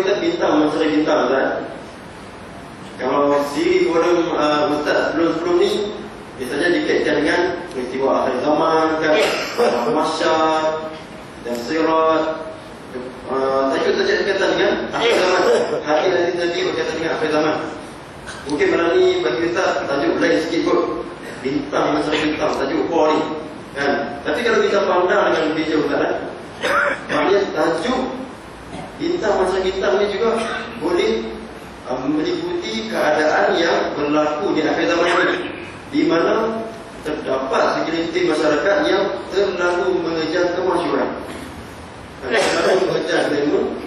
kita bintang mencari bintang, Ustaz. Kalau siri forum Ustaz sebelum ni biasanya dikaitkan dengan peristiwa akhir zaman kan, masyar dan sirat. Tajuk berkaitan dengan akhir zaman. Hari nanti berkaitan dengan akhir zaman. Mungkin malam ni bagi kita tajuk lain sikit kot. Bintang mencari bintang, tajuk core ni kan. Tapi kalau kita pandang dengan lebih jauh kan, maknanya tajuk bintang mencari bintang ni juga boleh meliputi keadaan yang berlaku di akhir zaman ini, di mana terdapat segelintir masyarakat yang terlalu mengejar kemasyhuran, terlalu mengejar ilmu.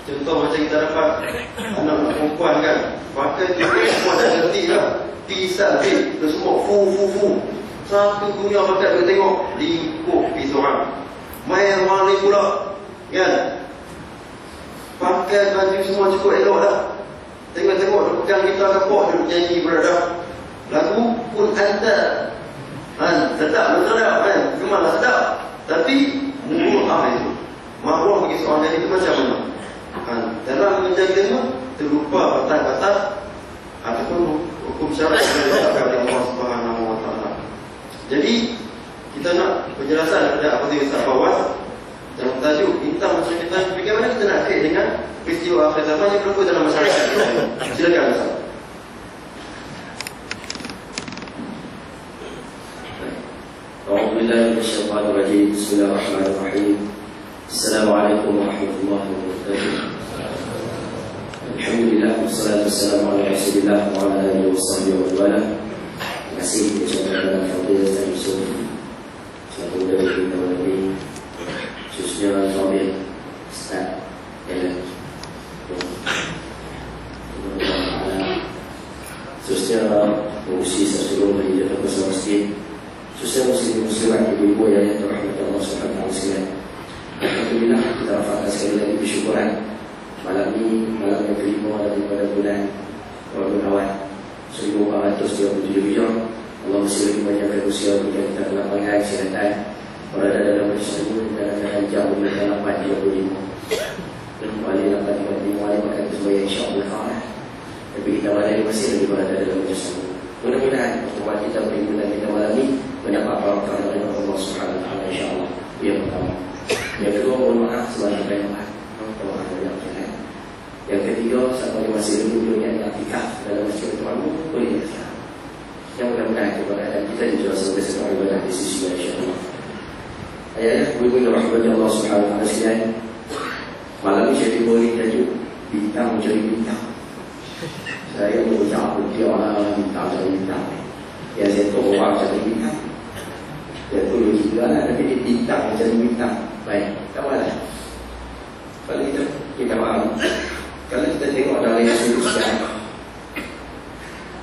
Contoh macam kita dapat anak perempuan kan, pakai semua dah cantik lah, pisang tu semua fu. Satu dunia pakai kita tengok lingkup pergi seorang. Main mali pula kan, pakai baju semua cukup elok dah. Tengok-tengok dia pegang kita kapok, dia nyanyi berada. Lagu pun ada sedap, sedap kan, kemana sedap. Tapi murah itu, maruah bagi seorang itu macam mana dalam menjaga ilmu, terlupa batas-batas ataupun hukum syarak yang ditetapkan oleh Allah Subhanahu Wa Taala. Jadi kita nak penjelasan daripada apa yang Ustaz Fawaz dalam tajuk bintang mencari bintang. Bagaimana kita nak kait dengan peristiwa akhir zaman yang berlaku dalam masyarakat. Silakan Ustaz. A'udzubillahi minasyaitonir rajim. Bismillahirrahmanirrahim. Assalamualaikum warahmatullahi wabarakatuh. Alhamdulillah, wassalatu wassalamu ala Rasulillah wa ala alihi wasahbihi wa wala. Terima kasih kepada Fadil dan Yusuf selaku dari kita lebih khususnya Fadil Ustaz Ellen, khususnya pengurusi seluruh dari Jatuh Besar Masjid, khususnya muslim-muslimat ibu-ibu yang dirahmati Allah Subhanahu wa taala. Alhamdulillah, kita rafaqkan sekali lagi bersyukuran malam ini, malam yang kelima daripada bulan Rabiul Awal 1437 Hijrah. Allah masih lagi banyak usia berikan kita kelapangan, kesihatan, berada dalam majlis ini dalam keadaan jam berikan 8.35 dan kembali 8.35 makan semuanya insyaAllah ta'ala. Tapi kita malam masih lagi berada dalam majlis ini. Mudah-mudahan pertemuan kita berikan kita malam ini mendapat barakah dari Allah Subhanahu wa taala insyaAllah. Yang pertama. Yang kedua, mohon maaf sebanyak banyak. Yang ketiga, siapa yang masih belum yang aktifah dalam masjid Tuhanmu, boleh diaktifkan. Yang mudah-mudahan keberadaan kita juga sebagai seorang ibadah di sisi Allah insyaAllah. Ayah, ibu-ibu rahmati Allah Subhanahu wa taala sekalian, malam ini saya boleh tajuk bintang mencari bintang. Saya mengucap dia orang bintang mencari bintang. Yang saya tahu orang mencari bintang. Dia boleh juga lah, tapi dia bintang mencari bintang. Baik, tak masalah. Kalau kita faham. Kalau kita tengok dalam Rasul sekarang,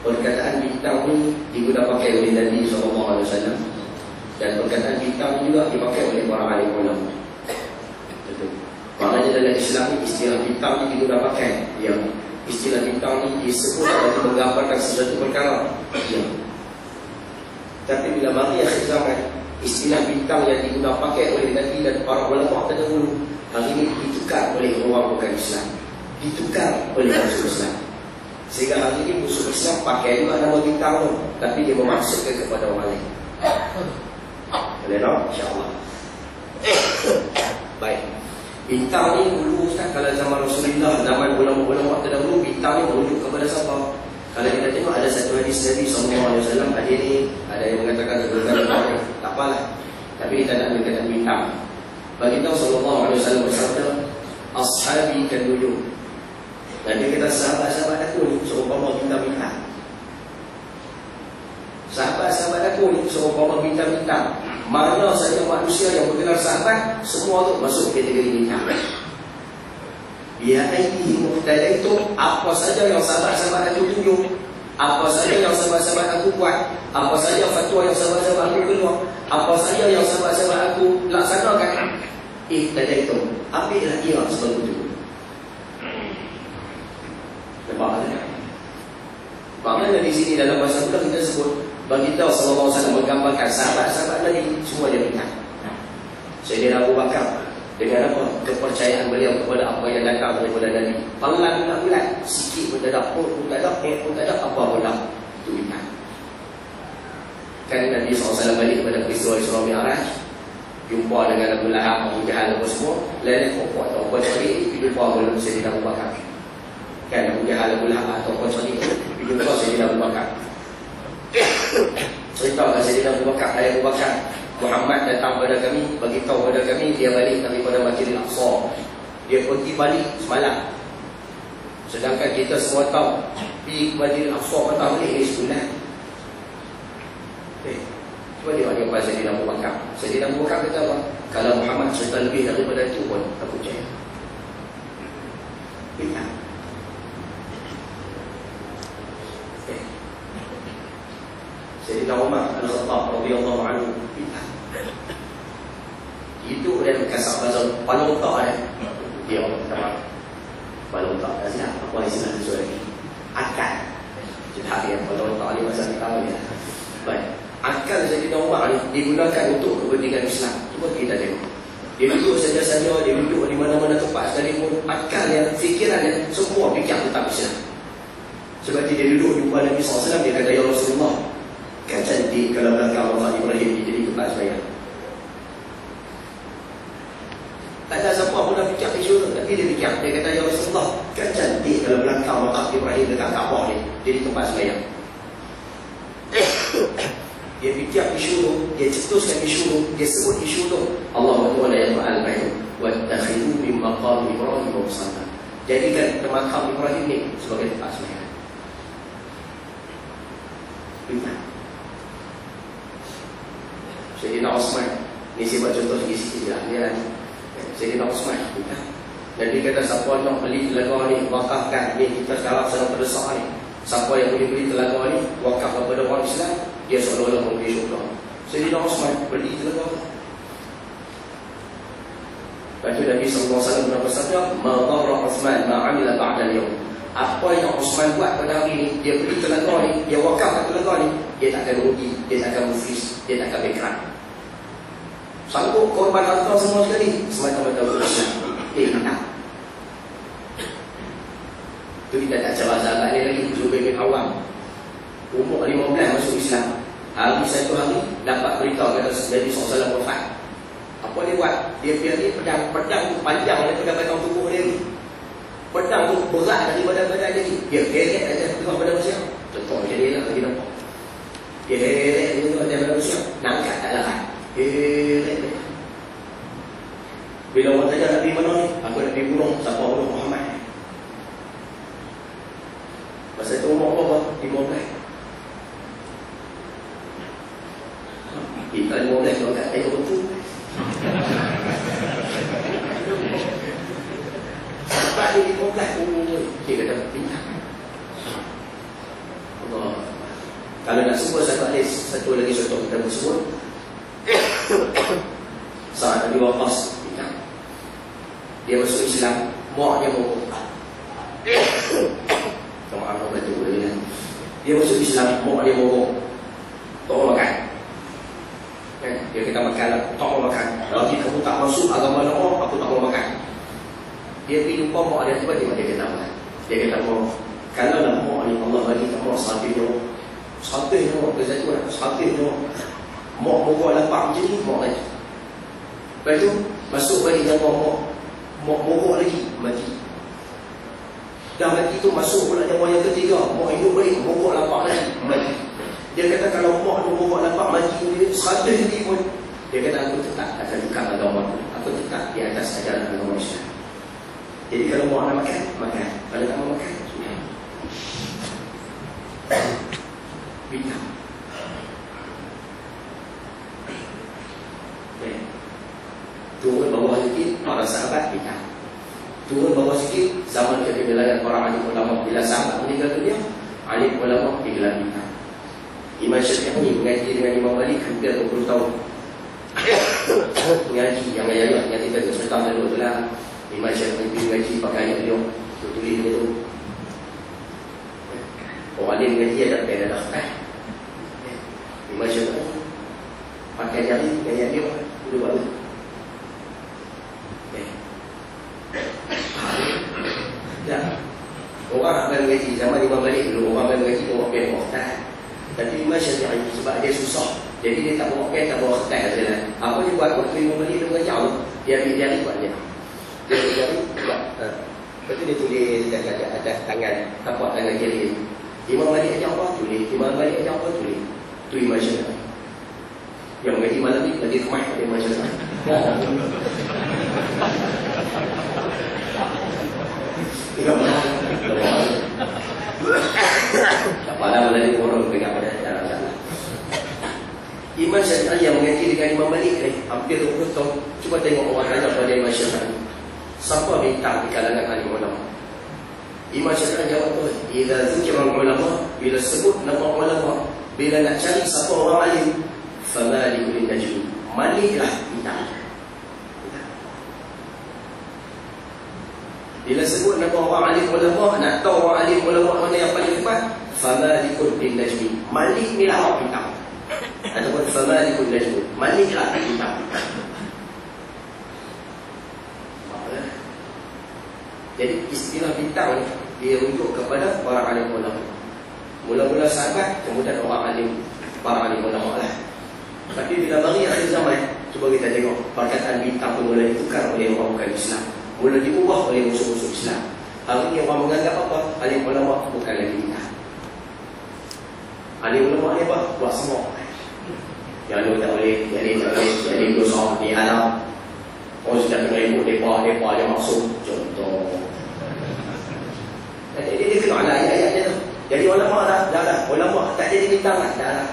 perkataan bintang ini digunakan pakai oleh Nabi SAW, dan perkataan bintang juga dipakai oleh para alim ulama. Maknanya dalam Islam istilah bintang ini digunakan pakai. Yang istilah bintang ini disebut atau menggambarkan sesuatu perkara. Tapi bila mari akhir zaman, istilah bintang yang digunakan pakai oleh Nabi dan para ulama terdahulu hari ini ditukar oleh orang bukan Islam, ditukar oleh musuh Islam. Sehingga hari ini musuh Islam pakai juga nama bintang tu, tapi dia memasukkan kepada orang lain. Boleh tak? InsyaAllah. Baik. Bintang ni dulu Ustaz, kalau zaman Rasulullah, zaman ulama-ulama terdahulu, bintang ni merujuk kepada siapa? Kalau kita tengok ada satu hadis Nabi SAW, ada ni, ada yang mengatakan sebenarnya tak apalah, tapi kita nak berkata bintang. Bagi tahu sallallahu alaihi wasallam bersabda, ashabi kaduyun. Dan dia kata sahabat-sahabat aku ni seumpama bintang-bintang. Sahabat-sahabat aku ni seumpama bintang-bintang. Mana saja manusia yang bergelar sahabat, semua tu masuk kategori bintang. Biar ini muhtadai itu apa saja yang sahabat-sahabat aku tunjuk, apa saja yang sahabat-sahabat aku buat, apa saja fatwa yang sahabat-sahabat aku keluar, apa saja yang sahabat-sahabat aku laksanakan, tadi itu ambillah dia sebagai itu. Nampak tak? Maknanya di sini dalam bahasa kita sebut bagi tahu sallallahu alaihi wasallam menggambarkan sahabat-sahabat Nabi semua dia bintang. Sayyidina Abu Bakar Dengan apa? Kepercayaan beliau kepada apa yang datang daripada Nabi. Pelan bulat, sikit pun tak ada, pun tak ada, pun tak ada, apa pun tak. Itu bid'ah. Kan Nabi SAW balik kepada peristiwa Isra Mi'raj, jumpa dengan Abu Lahab, Abu Jahal, apa semua. Lain pokok atau apa cari, jumpa dengan Sayyidina Abu Bakar. Kan Abu Jahal, Abu Lahab atau apa cari, jumpa Sayyidina Abu Bakar. Ceritakan Sayyidina Abu Bakar, Abu Bakar, Muhammad datang pada kami, bagi tahu pada kami, dia balik daripada Masjidil Aqsa. Dia pergi balik semalam. Sedangkan kita semua tahu di Masjidil Aqsa petang balik ni sebulan. Cuba dia bagi kepada Sayyidina Abu Bakar. Sayyidina Abu Bakar kata apa? Kalau Muhammad cerita lebih daripada itu pun aku percaya. Bid'ah. Sayyidina Umar Al-Khattab radhiyallahu anhu, bid'ah. Itu dia kasar bazar paling tak dia orang kata paling tak dah siap apa istilah tu lagi akal. Kita dia paling tak ni masa kita tahu ya. Baik, akal Sayyidina Umar ni digunakan untuk kepentingan Islam. Cuba kita tengok. Dia duduk saja-saja, dia duduk di mana-mana tempat sekalipun, akal yang fikiran yang semua fikir tentang Islam. Sebab dia duduk di depan Nabi SAW, dia kata, ya Rasulullah, kan cantik kalau belakang Allah Ibrahim jadi tempat sembahyang. Tak ada siapa pun nak fikir isu tu, tapi dia fikir. Dia kata, ya Rasulullah, kan cantik kalau belakang Allah Ibrahim dekat Kaabah ni jadi tempat sembahyang. Dia fikir isu tu, dia cetuskan isu tu, dia sebut isu tu. Allah Ta'ala yang ma'al-bayu وَاتَّخِذُوا مِنْ مَقَامِ إِبْرَاهِيمَ مُصَلًّى. Jadikan makam Ibrahim ni sebagai tempat sembahyang. Bid'ah. Sayyidina Osman, ni saya buat contoh di sini je lah. Sayyidina Osman, bid'ah. Dan dia kata siapa nak beli telaga ni, wakafkan. Ni kita sekarang sedang terdesak ni. Siapa yang boleh beli telaga ni, wakaf kepada orang Islam, dia seolah-olah membeli syurga. Sayyidina Osman beli telaga. Lepas tu Nabi SAW pernah bersabda, "Ma dharra Uthman ma 'amila ba'da al-yawm." Apa yang Uthman buat pada hari ni, dia beli telaga ni, dia wakafkan telaga ni, dia tak akan rugi, dia tak akan muflis, dia tak akan bankrupt. Sanggup korban harta semua sekali semata-mata untuk Islam. Tak. Itu kita tak cakap sahabat ni lagi, Zubair bin Awam. Umur 15 masuk Islam. Habis satu hari dapat berita kata Nabi SAW wafat. Apa dia buat? Dia pilih pedang tu panjang daripada batang tubuh dia ni. Pedang tu berat daripada badan dia ni. Dia heret aja tengah badan manusia. Contoh macam ni lah bagi nampak. Dia heret dia tengah badan manusia. Nak angkat tak larat. Heret. Bila orang tanya Nabi mana ni? Aku Nabi bunuh. Siapa bunuh Muhammad? Masa itu umur berapa? 15. Kita 15 orang kat tengok betul. Sampai dia 15. Dia kata pindah. Allah. Kalau nak sebut satu lagi contoh kita bersebut. Saat Nabi Waqas pindah. Dia masuk Islam, mak dia mogok. Maaf orang baca boleh kan. Dia masuk Islam, mak dia mogok. Tak mau makan. Kan? Dia kata makan lah, tak mau makan. Lagi kamu tak masuk agama Allah, aku tak mau makan. Dia pergi jumpa mak dia, tiba-tiba dia kata apa? Dia kata, kalau nak mak ni Allah bagi kamu 100 nyawa. 100 nyawa, kesatuan 100 nyawa. Mak mogok lapar macam ni, mak lagi. Lepas tu, masuk balik nyawa mak mogok lagi, mati. Dah mati tu masuk pula nyawa yang ketiga, mak hidup balik, mogok lapar lagi, mati. Dia kata kalau mak tu mogok lapar mati dia 100 lebih pun, dia kata aku tetap akan tukar agama aku tetap di atas ajaran agama Islam. Jadi kalau mak nak makan, makan. Kalau tak mau makan, sudah. Bid'ah. Turun bawah sikit, para sahabat bid'ah. Turun bawah sikit, zaman kegemilangan para alim ulama. Bila sahabat meninggal dunia, alim ulama digelar bid'ah. Imam Syafi'i mengaji dengan Imam Malik hampir 20 tahun. Mengaji yang ayat yang kita cerita dulu itulah Imam Syafi'i mengaji pakai ayat beliau, tulis dia tu. Orang alim mengaji ada pen ada kertas. Imam Syafi'i pakai jari dengan ayat dia dulu buat tu. makan gaji. Zaman Imam Malik dulu orang makan gaji bawa pen bawa kertas. Tapi Imam Syafi'i sebab dia susah, jadi dia tak bawa pen, tak bawa kertas saja. Apa dia buat waktu Imam Malik dia mengajar tu? Dia ambil jari buat dia. Dia ambil jari buat. Lepas tu dia tulis dekat atas tangan, tapak tangan kiri. Imam Malik ajar apa? Tulis. Imam Malik ajar apa? Tulis. Tu Imam Syafi'i. Yang mengaji malam ni lagi kemah pada Imam Syafi'i. Tak pandang lagi orang pegang pada jalan-jalan. Imam Syafi'i yang mengaji dengan Imam Malik ni hampir 20 tahun. Cuba tengok orang tanya pada Imam Syafi'i, siapa bintang di kalangan alim ulama? Imam Syafi'i jawab tu, bila zikran ulama, bila sebut nama ulama, bila nak cari siapa orang alim, famalikul najmi, Maliklah bintang. Bila sebut nama orang alim ulama, nak tahu orang alim ulama mana yang paling hebat, famalikul najmi, Malik ni lah orang bintang. Ataupun famalikul najmi, Maliklah bintang. Jadi istilah bintang dia rujuk kepada para alim ulama. Mula-mula sahabat, kemudian orang alim, para alim ulama lah. Tapi bila mari akhir zaman, cuba kita tengok perkataan bintang pun mula ditukar oleh orang bukan Islam, mula diubah oleh musuh-musuh Islam. Hari ini orang menganggap apa? Alim ulama bukan lagi bintang. Alim ulama ni apa? Buat semua. Yang ni tak boleh, yang ni tak boleh, yang ni dosa, ni haram. Orang sudah kena ikut mereka dia maksud. Contoh, dia kena ada ayat-ayat dia tu. Jadi ulama dah ulama tak jadi bintang dah.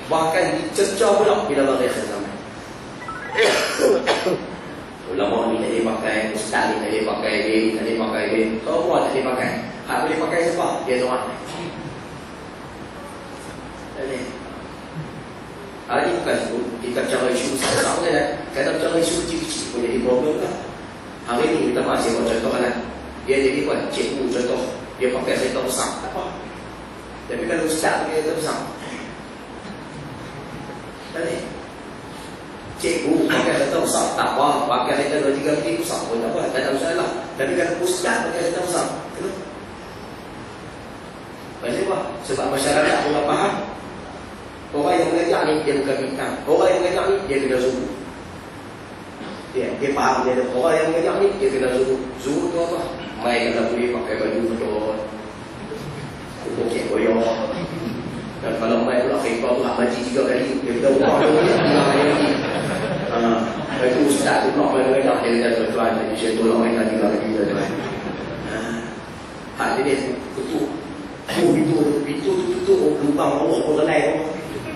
Bahkan dicerca pula bila mari akhir zaman. Ulama ni tak boleh pakai, ustaz ni tak boleh pakai, dia tak boleh pakai, semua tak boleh pakai. Hak boleh pakai siapa? Dia tuan. Hari ini bukan kita bicara isu besar saja. Kita bicara isu kecil-kecil pun jadi problem lah. Hari ini kita masih buat contoh kan. Dia jadi buat cikgu contoh. Dia pakai kereta besar, tak apa. Tapi kalau ustaz pakai kereta besar, tak boleh. Cikgu pakai kereta besar, tak apa. Pakai kereta 2-3 meter besar pun tak apa, tak ada masalah. Tapi kalau ustaz pakai kereta besar, kena. Pasal apa? Sebab masyarakat pun tak faham. Orang yang mengajar ni, dia bukan bintang. Orang yang mengajar ni, dia kena zuhud. Dia faham dia ada. Orang yang mengajar ni, dia kena zuhud. Zuhud tu apa? Mai kalau boleh pakai baju betul, okey koyor. Dan kalau mai pula khifah pula haji 3 kali, dia kata Allah dia itu ustaz tu pula main dah dia kata tuan saya tolong mai 3 kali tuan. Hak dia tutup. Pintu tutup lubang Allah pun relai.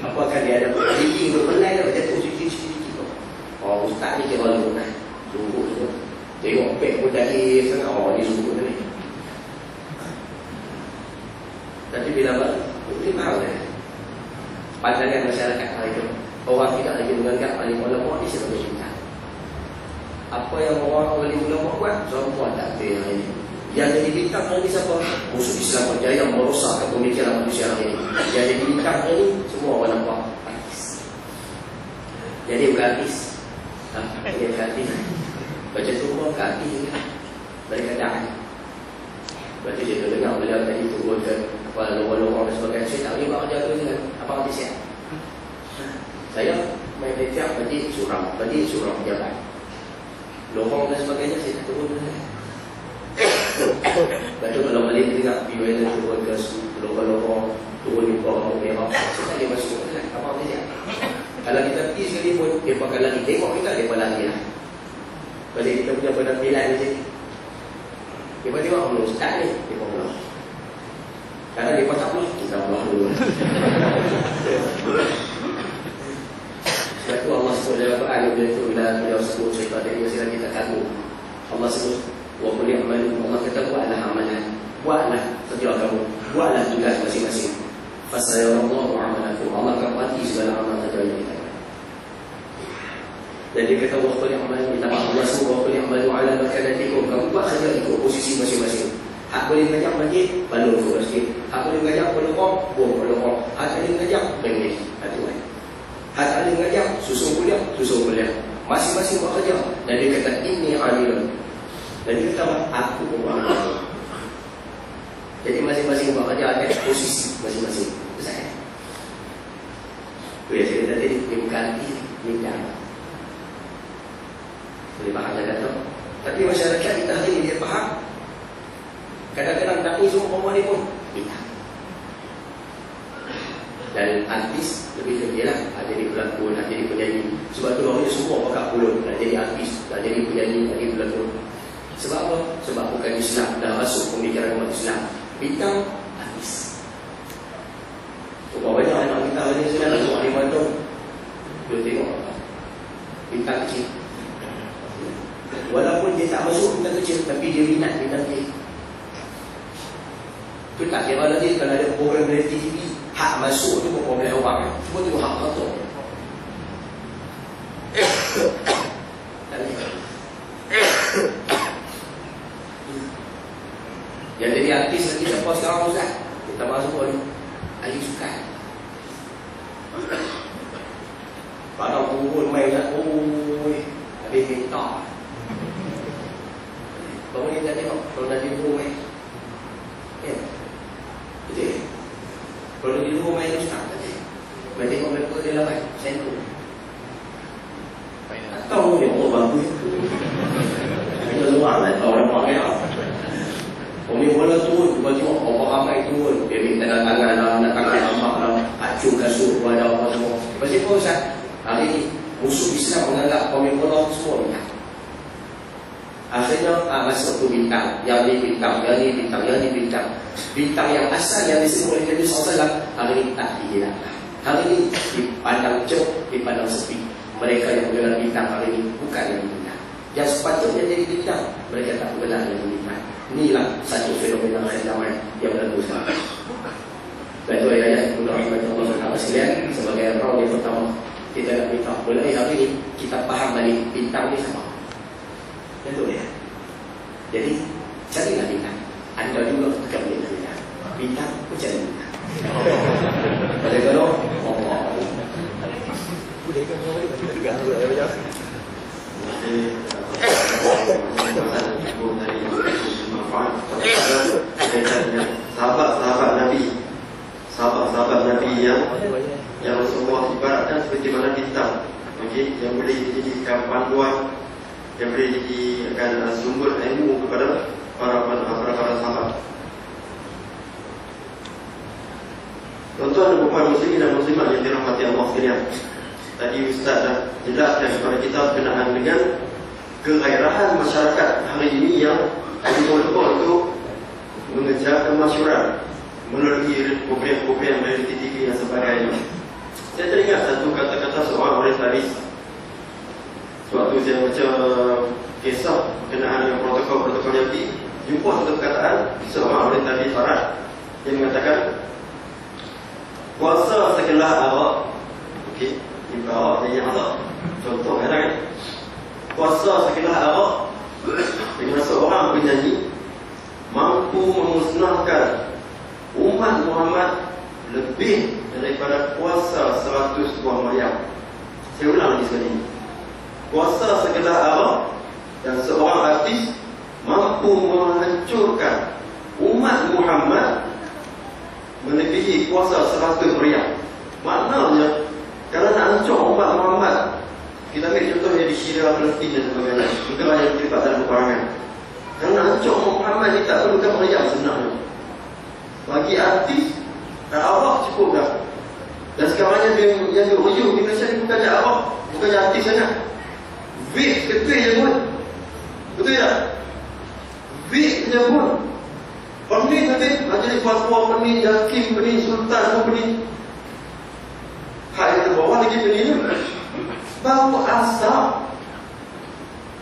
Apa akan dia ada dinding tu relai dah jatuh sikit-sikit. Oh ustaz ni kira lalu kan. Tunggu tu. Tengok pek pun dari sana, dia suruh tadi. Tapi bila mungkin mahal dah. Pandangan masyarakat hari itu, orang tidak lagi menganggap alim ulama ni sebagai bintang. Apa yang orang alim ulama buat, semua tak ada hari ini. Yang jadi bintang hari ini siapa? Musuh Islam berjaya merosakkan pemikiran manusia hari ini. Yang jadi bintang hari ini, semua orang nampak artis. Jadi bukan artis. Dia bukan artis. Baca turun ke hati juga. Mereka dah. Berarti dia dengar beliau tadi turun ke kepala lorong-lorong dan sebagainya. Saya tak boleh buat kerja tu dengan apa habis ya. Saya main tiap bagi surau pejabat. Lorong dan sebagainya saya tak turun dengan. Lepas tu kalau balik dengar video yang turun ke lorong-lorong, turun di bawah merah, saya tak boleh masuk dengan apa habis ya. Kalau kita pergi sekali pun, dia akan lagi tengok kita, dia akan lagi lah. Balik kita punya penampilan macam ni. Dia pun tengok Allah ustaz ni, dia pun pulang. Kadang dia pun tak pulang, kita pulang dulu. Sebab tu Allah sebut dalam Quran bila beliau sebut cerita dari masalah kita kagum. Allah sebut wa qul i'malu, Allah kata buatlah amalan. Buatlah kerja kamu, buatlah tugas masing-masing. Fasayarallahu amalakum, Allah akan pasti segala amal kerja kita. Dan dia kata waktu yang malu, minta maaf Allah semua waktu yang malu ala makanatikum. Kamu buat saja ikut posisi masing-masing. Hak boleh mengajak masjid, balur ke masjid. Hak boleh mengajak pelukong, buang pelukong. Hak boleh mengajak, bengis. Hak boleh mengajak, susun kuliah. Masing-masing buat kerja. Dan dia kata, ini adilun. Dan dia kata, aku pun buat. Jadi masing-masing buat dia ada posisi masing-masing. Saya. Boleh saya tadi dia bukan ini kan. Boleh faham saya kata. Tapi masyarakat kita hari ini dia faham. Kadang-kadang tak ni semua perempuan ni pun bintang. Dan artis lebih dia lah. Nak jadi pelakon, nak jadi penyanyi. Sebab tu orang semua pakai pulut. Nak jadi artis, nak jadi penyanyi, nak jadi pelakon. Sebab apa? Sebab bukan Islam. Dah masuk pemikiran umat Islam. Bintang artis. Berapa banyak anak bintang ni sebenarnya nak buat 5 tahun. Dia tengok bintang kecil. Walaupun dia tak masuk bintang kecil, tapi dia minat bintang kecil. Itu tak kira lagi kalau ada program dari TV, hak masuk tu bukan problem orang. Cuma tu hak kotor. Yang jadi artis lagi siapa sekarang Ustaz? Kita masuk ni Ali Sukan. Padahal turun main Ustaz. Oi, habis minta. Baru ni tak tengok kalau dah di rumah main. Betul. Kalau di rumah main Ustaz tadi. Main tengok mereka dia lawan. Sentro. Tahu dia orang bagus. Kita luar lah orang pakai apa. Kami bola turun, cuba tengok orang ramai turun. Dia minta tangan nak tangan amak lah, acung kasut, ada apa semua. Lepas itu Ustaz, hari ini musuh Islam menganggap kami bola semua bintang. Akhirnya masuk tu bintang, yang ni bintang, yang ni bintang, yang ni bintang. Bintang yang asal yang disebut oleh Nabi SAW, hari ini tak dihilangkan. Hari ini dipandang jauh, dipandang sepi. Mereka yang mengenal bintang hari ini bukan yang bintang. Yang sepatutnya jadi bintang, mereka tak mengenal yang bintang. Inilah satu fenomena akhir zaman yang berlaku sekarang. Dan itu ayat untuk Allah sekalian sebagai orang yang pertama kita nak minta mulai hari ini kita faham balik bintang ni sama. Betul ya. Jadi carilah bintang. Anda juga akan menjadi bintang. Bintang pun cari bintang. Pada kalau Allah. Boleh kan orang ni bagi tegak dulu ya. Sahabat Nabi yang Rasulullah ibaratkan seperti mana bintang, okey, yang boleh dijadikan panduan, yang boleh dijadikan sumber ilmu kepada para sahabat. Tuan-tuan dan puan muslimin dan muslimat yang dirahmati Allah sekalian. Tadi Ustaz dah jelaskan kepada kita berkenaan dengan kegairahan masyarakat hari ini yang lebih-lebih untuk mengejar kemasyhuran melalui program-program reality TV dan sebagainya. Saya teringat satu kata-kata seorang orientalis. Suatu saya baca kisah berkenaan dengan protokol-protokol Yahudi, jumpa satu perkataan seorang orientalis barat yang mengatakan kuasa segelas arak. Okey, ini arak yang arak. Contoh kan? Kuasa segelas arak dengan seorang penyanyi mampu memusnahkan umat Muhammad lebih daripada kuasa 100 buah mayam. Saya ulang lagi sekali. Kuasa segelas arak dan seorang artis mampu menghancurkan umat Muhammad melebihi kuasa 100 meriam. Maknanya kalau nak hancur umat Muhammad, kita ambil contohnya di Syria, Palestin dan sebagainya, bukan hanya terlibat dalam peperangan. Kalau nak hancur umat Muhammad ni tak perlukan meriam sebenarnya. Bagi artis, arak cukup dah. Dan sekarang yang dirujuk di Malaysia ni bukannya arak, bukannya artis sangat. Vape ketul je pun. Betul tak? Vape je pun. Pening nanti, majlis fatwa pening, hakim pening, sultan pun pening. Hak yang terbawah lagi pening. Baru asap.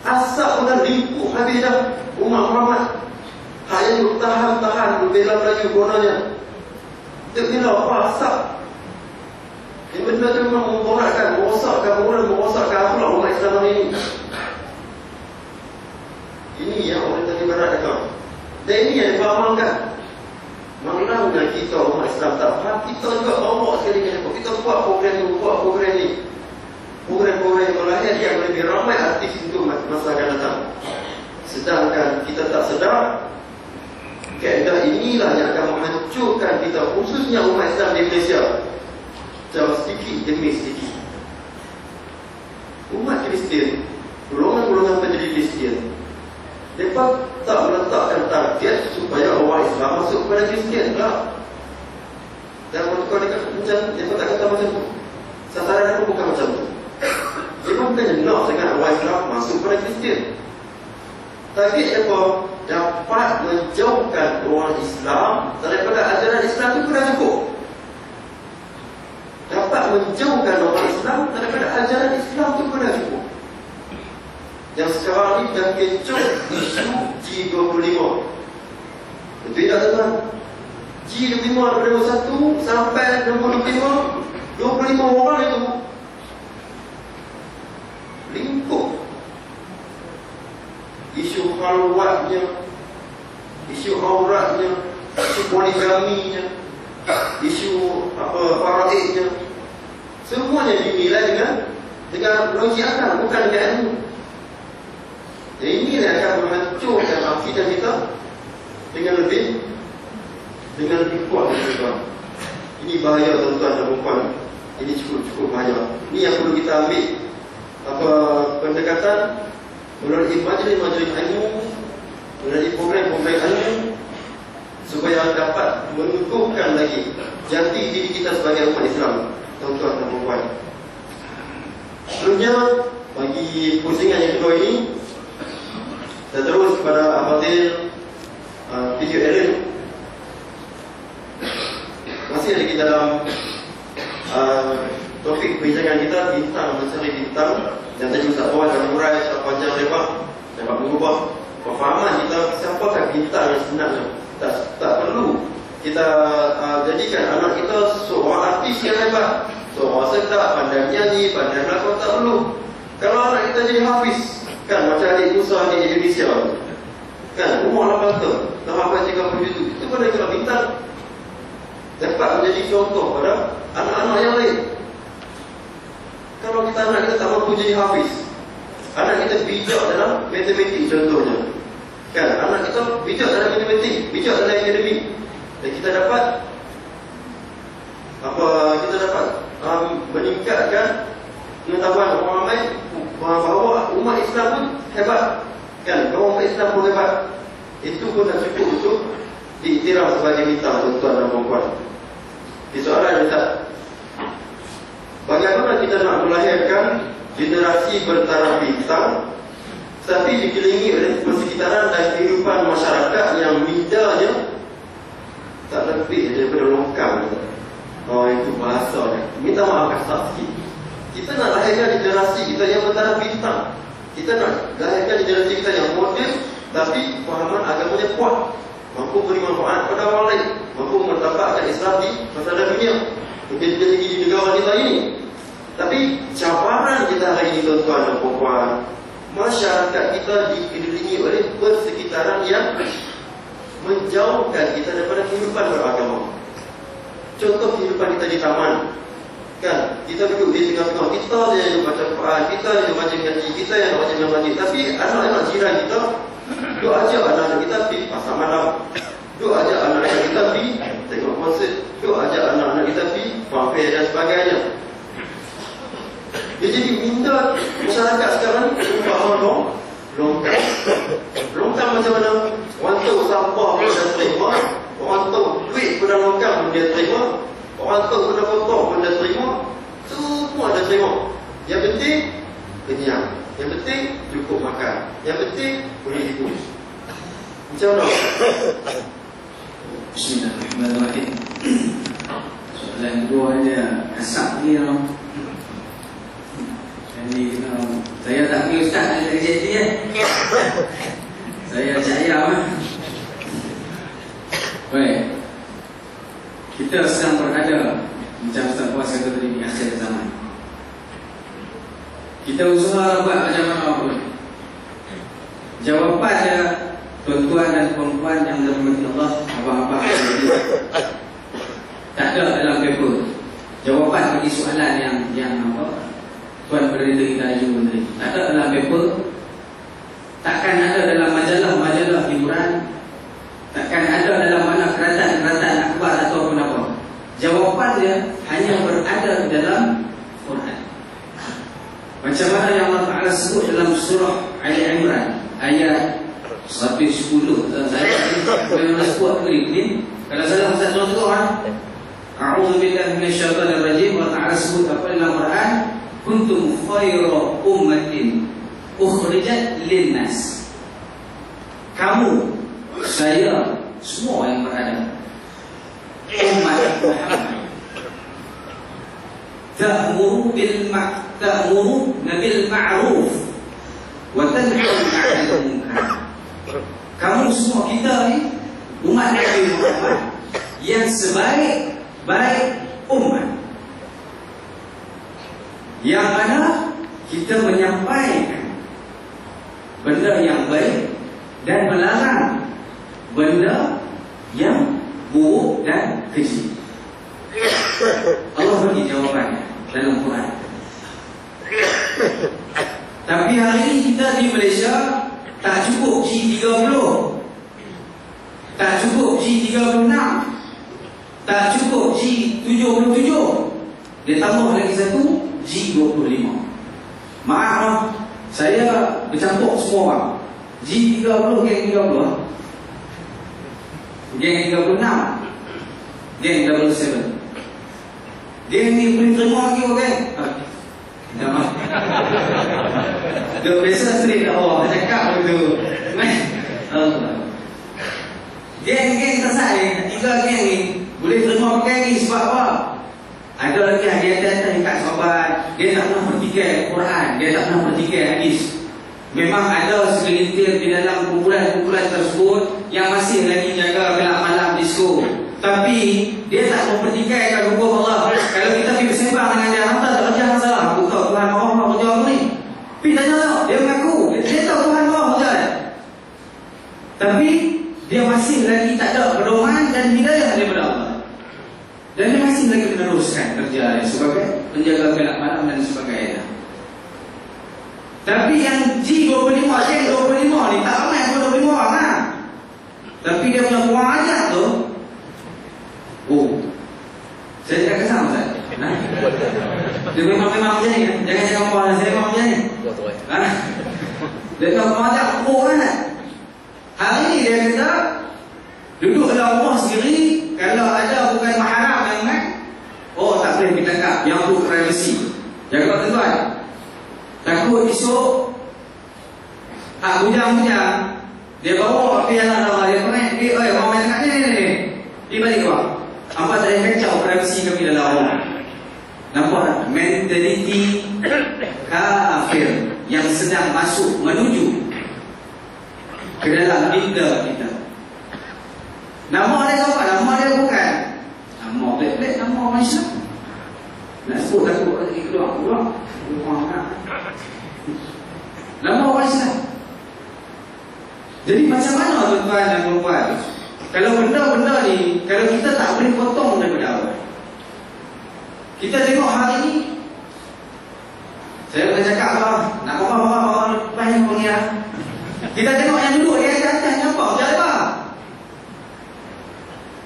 Asap pun dah limpuh habis dah umat Muhammad. Hak yang bertahan-tahan, berbela Melayu kononnya. Dia bila apa asap? Yang benda tu memang memborakkan, merosakkan moral, merosakkan akhlak umat Islam hari ini. Ini yang orang tadi barat kata. Dan ini yang dipahamankan. Manakala kita umat Islam tak faham, kita juga bawa sekali kita buat program ni, buat program ni. Program-program yang lahir yang lebih ramai artis untuk masa akan datang. Sedangkan kita tak sedar kaedah inilah yang akan menghancurkan kita, khususnya umat Islam di Malaysia. Jauh sedikit demi sedikit. Umat Kristian, golongan-golongan pendiri Kristian, mereka tak meletakkan target supaya orang Islam masuk kepada Kristian lah. Dan waktu kau dekat macam, mereka tak kata macam tu. Sasaran aku bukan macam tu. Mereka bukannya nak dengan orang Islam masuk kepada Kristian. Target mereka dapat menjauhkan orang Islam daripada ajaran Islam itu pun dah cukup. Dapat menjauhkan orang Islam daripada ajaran Islam itu pun dah cukup. Yang sekarang ni dah kecoh isu G25. Betul tak tuan? G25 daripada 1 sampai nombor 25 orang itu lingkup isu halwatnya, isu auratnya, isu poligaminya, isu faraidnya, semuanya dinilai dengan logik akal, bukan dengan ilmu. Dan ini yang akan menghancurkan akidah kita dengan lebih kuat, tuan-tuan. Ini bahaya, tuan-tuan dan puan. Ini cukup bahaya. Ini yang perlu kita ambil pendekatan melalui majlis-majlis ilmu, melalui program-program ilmu, supaya dapat mengukuhkan lagi jati diri kita sebagai umat Islam, tuan-tuan dan puan. Seterusnya, bagi pusingan yang kedua ini, kita terus kepada Abadil video Aaron. Masih lagi dalam topik perbincangan kita, bintang mencari bintang. Dan tadi Ustaz Awal dan Murai secara panjang lebar dapat mengubah pemahaman kita siapakah bintang yang sebenarnya. Tak perlu kita jadikan anak kita seorang artis yang hebat, seorang sedap, pandai menyanyi, pandai berlakon. Tak perlu. Kalau anak kita jadi hafiz, kan macam adik Musa di Indonesia, kan umur 8 tahun, dah hafal 30 juz, itu pun adalah bintang. Dapat menjadi contoh pada anak-anak yang lain. Kalau kita anak kita tak mampu jadi hafiz, anak kita bijak dalam matematik contohnya, kan anak kita bijak dalam matematik, bijak dalam akademik, dan kita dapat meningkatkan pengetahuan orang ramai bahawa umat Islam pun hebat, kan bahawa umat Islam pun hebat. Itu pun dah cukup untuk diiktiraf sebagai bintang, tuan-tuan dan puan-puan. Di soalan Ustaz, bagaimana kita nak melahirkan generasi bertaraf bintang tapi dikelilingi oleh persekitaran dan kehidupan masyarakat yang mindanya tak lebih daripada longkang? Oh, itu bahasa ni. Minta maaf kasar sikit. Kita nak lahirkan generasi kita yang bertaraf bintang. Kita nak lahirkan generasi kita yang moden tapi fahaman agamanya kuat, mampu beri manfaat kepada orang lain, mampu menetapkan Islam di masyarakat dunia, begitu tinggi di negara kita ini. Tapi cabaran kita hari ini, tuan-tuan dan puan-puan, masyarakat kita dikelilingi oleh persekitaran yang menjauhkan kita daripada kehidupan beragama. Contoh kehidupan kita di taman, kan kita duduk di tengah-tengah, kita yang baca Quran, kita yang baca ngaji, kita yang baca ngaji. Tapi anak-anak jiran kita duk ajak anak-anak kita pergi pasar malam, duk ajak anak-anak kita pergi tengok konsert, duk ajak anak-anak kita pergi fanfare dan sebagainya. Jadi minta masyarakat sekarang ubah longkang macam mana? Orang tahu sampah pun dah terima, orang tahu duit pun dah longkang pun dia terima, orang tahu benda kotor pun dah terima, semua dah terima. Yang penting kenyang, yang penting cukup makan, yang penting boleh hidup. Macam mana? Bismillahirrahmanirrahim. Soalan kedua dia kasar ni lah. Jadi saya tak pergi Ustaz ada kerja dia. Saya percaya lah. Baik. Kita sedang berada macam Ustaz Puas kata tadi di akhir zaman. Kita usaha buat macam mana pun. Jawapan dia, tuan-tuan dan puan-puan yang dirahmati Allah, abang-abang tak ada dalam paper. Jawapan bagi soalan yang apa? Tuan Perdana kita ajukan tadi. Tak ada dalam paper. Takkan ada dalam majalah-majalah hiburan. Takkan ada dalam mana jawapannya hanya berada di dalam Quran. Macam mana yang Allah Ta'ala sebut dalam surah Ali Imran ayat 110. Saya memang sebut ini. Kalau salah Ustaz contoh A'udzu billahi minasyaitonir rajim. Allah Ta'ala sebut apa dalam Quran? Kuntum khayra ummatin ukhrijat linnas. Kamu, saya, semua yang berada umat Muhammad ta'muru bil ma'ruf wa tanhauna 'anil munkar. Kamu semua kita ni umat Nabi Muhammad yang sebaik-baik umat, yang mana kita menyampaikan benda yang baik dan melarang benda yang buruk dan keji. Allah bagi jawapannya dalam Quran. Tapi hari ini kita di Malaysia tak cukup G30, tak cukup G36, tak cukup G77. Dia tambah lagi satu G25. Maaf, saya bercampur semua orang. G30, geng 30, geng 36, geng 77. Geng ni boleh terima lagi orang. Dah maaf. Dia biasa sering Allah cakap begitu. Geng-geng tersai, 3 geng ni boleh terima pakai ni sebab apa? Ada lagi hadiah-hadiah yang kat sahabat. Dia tak pernah berfikir Quran, dia tak pernah berfikir hadis. Memang ada segelintir di dalam kumpulan-kumpulan tersebut yang masih lagi jaga gelap malam disco. Tapi dia tak mempertikaikan hukum Allah. Kalau kita pergi bersembang dengan dia, hantar tak kerja masalah. Aku tahu Tuhan Allah kerja aku ni. Pergi tanya tak? Dia mengaku dia tahu Tuhan Allah kerja dia. Tapi dia masih lagi tak ada pedoman dan hidayah daripada Allah. Dan dia masih lagi meneruskan kerja dia sebagai penjaga gelap malam dan sebagainya. Tapi yang G25, G25 ni tak ramai pun 25 orang lah. Tapi dia punya kurang ajar tu, saya cakap kesal Ustaz. Dia memang macam ni. Jangan puan saya memang macam ni. Dia memang macam kan. Hari ni dia kata duduk dalam rumah sendiri, kalau ada bukan mahram yang kan, tak boleh ditangkap. Yang tu privacy. Jaga tuan. Takut esok bujang-bujang dia bawa api yang ada dia connect dia, orang main kat ni. Dia balik keluar. Apa tak ada kacau privacy kami dalam rumah. Nampak tak? Mentaliti kafir yang sedang masuk menuju ke dalam minda kita. Nama dia siapa? Nama dia bukan nama pelik-pelik, nama orang Islam. Nak sebut takut lagi keluar. Nama orang Islam. Jadi macam mana tuan-tuan dan puan-puan, kalau benda-benda ni, kalau kita tak boleh potong daripada awal. Kita tengok hari ni, saya boleh cakap lah, nak orang banyak pengira. Kita tengok yang duduk di atas nampak macam apa?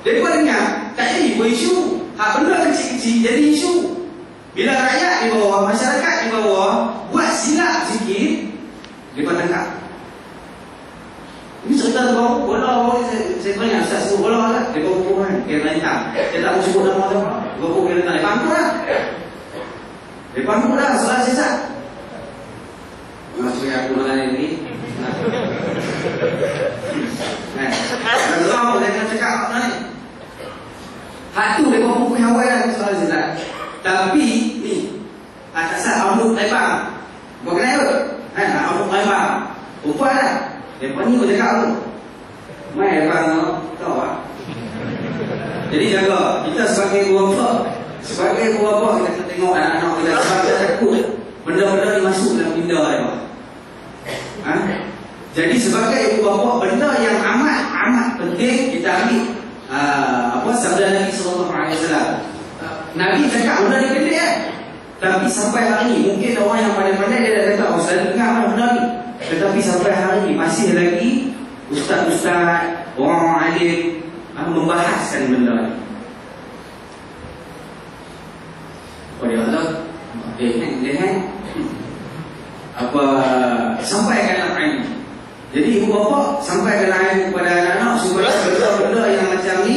Jadi kau dengar, tak jadi berisu. Benda kecil-kecil jadi isu. Bila rakyat di bawah, masyarakat di bawah buat silap sikit, dia tangkap. Ini cerita tu baru, bola saya tanya Ustaz sebut bola lah. Dia bawa kan, dia lantang. Dia tak mau sebut nama tu. Dia bawa dia lantang. Dia pangkut lah. Dia pangkut lah, salah sesat. Maksudnya aku nak ni. Kalau dia nak cakap apa ni? Hak tu dia bawa buku Hawaii lah, salah sesat. Tapi ni, atas rambut lebar. Buat kena apa? Rambut lebar. Perempuan lah. Lepas ni aku cakap tu mai lepas tu tahu tak? Jadi jaga. Kita sebagai bapa, sebagai bapa kita tengok anak-anak kita sebab kita takut benda-benda ni masuk dalam minda dia. Jadi sebagai ibu bapa, benda yang amat penting kita ambil sabda Nabi SAW. Nabi cakap benda ni pendek tapi sampai hari ni mungkin orang yang pandai-pandai dia dah kata saya dengar mana benda ni. Tetapi sampai hari ini masih lagi ustaz-ustaz, orang-orang alim membahaskan benda ini. Oh ya Allah, apa sampaikanlah ilmu. Jadi ibu bapa sampaikanlah ilmu kepada anak-anak supaya benda yang macam ni